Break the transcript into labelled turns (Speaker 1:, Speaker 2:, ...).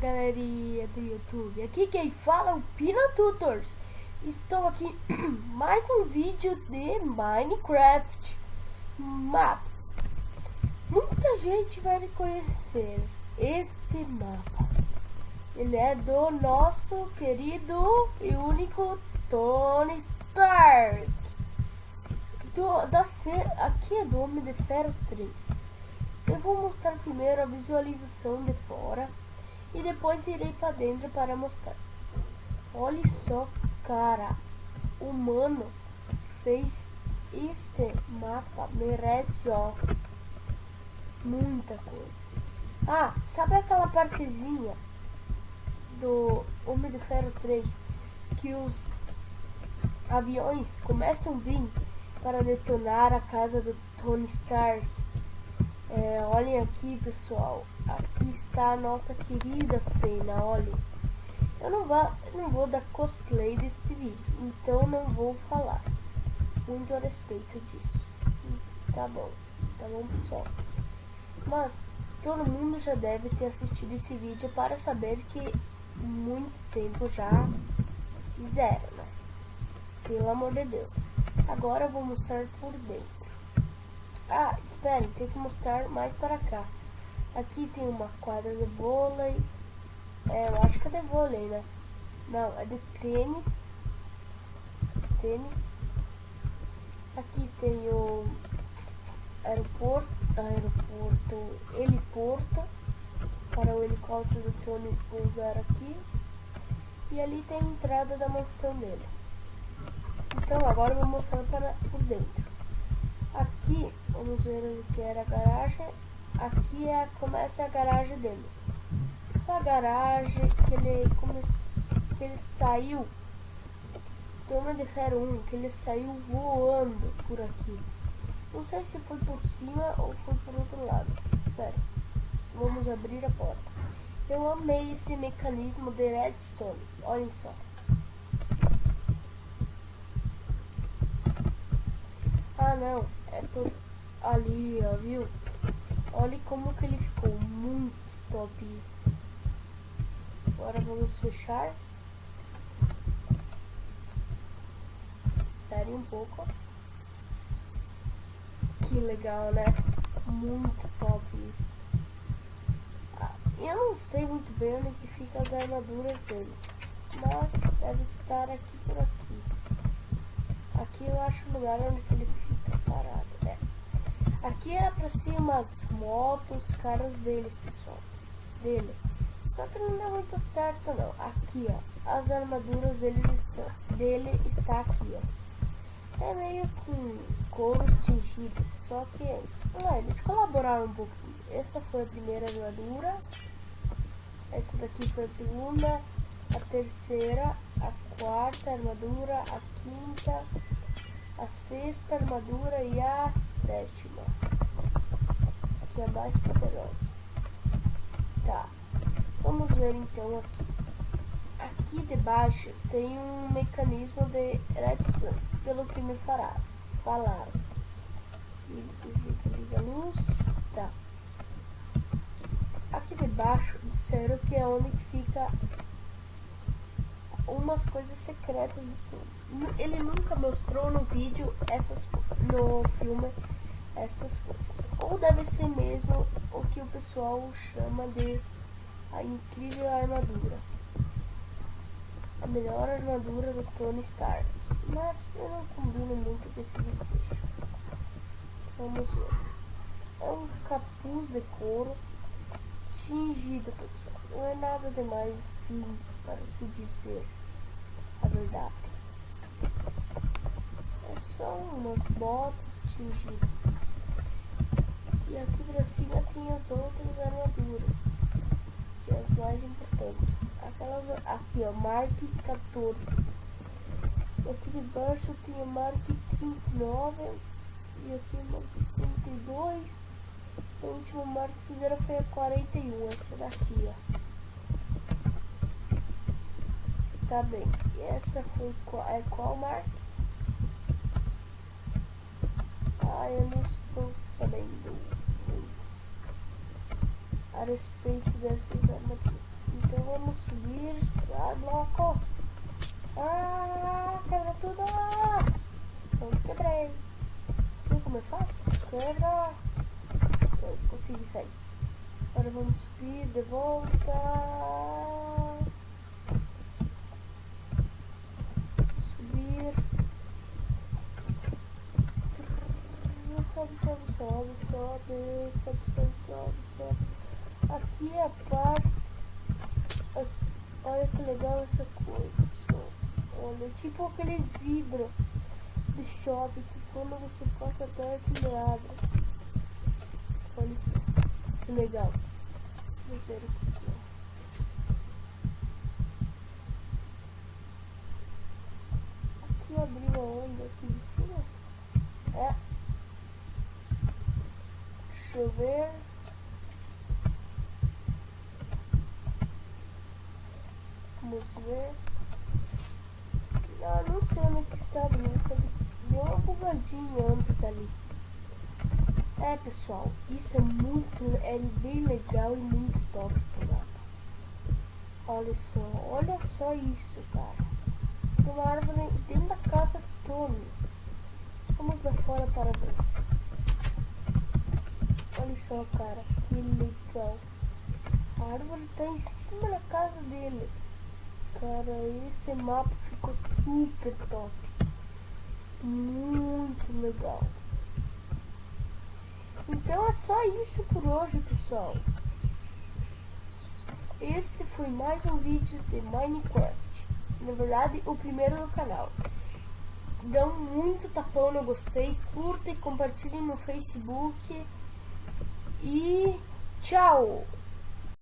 Speaker 1: galerinha do YouTube, aqui quem fala é o Pina Tutors. Estou aqui mais um vídeo de Minecraft Maps. Muita gente vai reconhecer este mapa. Ele é do nosso querido e único Tony Stark. Aqui é do Homem de Ferro 3. Eu vou mostrar primeiro a visualização de fora e depois irei para dentro para mostrar. Olha só, cara, o mano fez este mapa, merece, ó, muita coisa. Ah, sabe aquela partezinha do Homem de Ferro 3 que os aviões começam a vir para detonar a casa do Tony Stark? Olhem aqui, pessoal, aqui está a nossa querida cena. Olhem, eu não vou dar cosplay deste vídeo, então não vou falar muito a respeito disso. Tá bom, pessoal, mas todo mundo já deve ter assistido esse vídeo para saber que muito tempo já fizeram, né? Pelo amor de Deus. Agora eu vou mostrar por dentro. Ah, espere, tem que mostrar mais para cá. Aqui tem uma quadra de vôlei. Eu acho que é de vôlei, né? Não, é de tênis. Aqui tem o heliporto para o helicóptero do Tony pousar aqui. E ali tem a entrada da mansão dele. Então agora eu vou mostrar por dentro. Aqui, vamos ver o que era a garagem. Aqui começa a garagem dele. A garagem que ele saiu do Homem de Ferro 1, que ele saiu voando por aqui. Não sei se foi por cima ou foi por outro lado. Espera, vamos abrir a porta. Eu amei esse mecanismo de redstone. Olhem só. Ah, não, é por ali, ó, viu? Olha como que ele ficou, muito top isso. Agora vamos fechar. Espere um pouco. Que legal, né? Muito top isso. Eu não sei muito bem onde que fica as armaduras dele, mas deve estar aqui por aqui. Aqui eu acho o lugar onde que ele fica parado, né? Aqui era pra ser umas motos, caras deles, pessoal. Dele. Só que não deu muito certo, não. Aqui, ó. As armaduras dele está aqui, ó. É meio com couro tingido. Só que eles colaboraram um pouquinho. Essa foi a primeira armadura. Essa daqui foi a segunda. A terceira. A quarta armadura. A quinta. A sexta armadura e a sétima, que é a mais poderosa. Tá, vamos ver então aqui. Aqui debaixo tem um mecanismo de redstone, pelo que me falaram. Desliga a luz. Tá. Aqui debaixo disseram que é onde fica umas coisas secretas do tudo. Ele nunca mostrou no vídeo no filme estas coisas. Ou deve ser mesmo o que o pessoal chama de a incrível armadura. A melhor armadura do Tony Stark. Mas eu não combino muito com esse despejo. Vamos ver. É um capuz de couro tingido, pessoal. Não é nada demais assim, para se dizer a verdade. É só umas botas tingidas. E aqui pra cima tem as outras armaduras, que é as mais importantes. Aquelas aqui, ó, Mark 14. Aqui debaixo tem a Mark 39. E aqui a Mark 32. A última Mark que fizeram foi a 41. Essa daqui, ó. Tá bem, e essa foi qual marca? Ah, eu não estou sabendo muito a respeito dessas armaduras. Então vamos subir. Sai, bloco. Ah, quebra tudo. Pronto, quebrei. Viu como é fácil? Quebra. Eu consegui sair. Agora vamos subir de volta. Subir. Sobe, sobe, sobe, sobe, sobe, sobe, sobe, sobe. Aqui é a parte. Olha que legal essa coisa, pessoal. Olha, tipo aqueles vidros de shopping que quando você passa perto ele abre. Olha aqui, que legal. Vamos ver aqui. Aqui abriu a onda aqui de cima. É. Deixa eu ver. Vamos ver. Não sei onde que está abrindo. Deu uma bugadinha antes ali. É, pessoal, isso é bem legal e muito top esse mapa. Olha só isso, cara. Tem uma árvore dentro da casa do Tommy. Vamos lá fora para ver. Olha só, cara, que legal. A árvore está em cima da casa dele. Cara, esse mapa ficou super top. Muito legal. Então é só isso por hoje, pessoal. Este foi mais um vídeo de Minecraft. Na verdade, o primeiro do canal. Dão muito tapão no gostei, curta e compartilhem no Facebook. E tchau!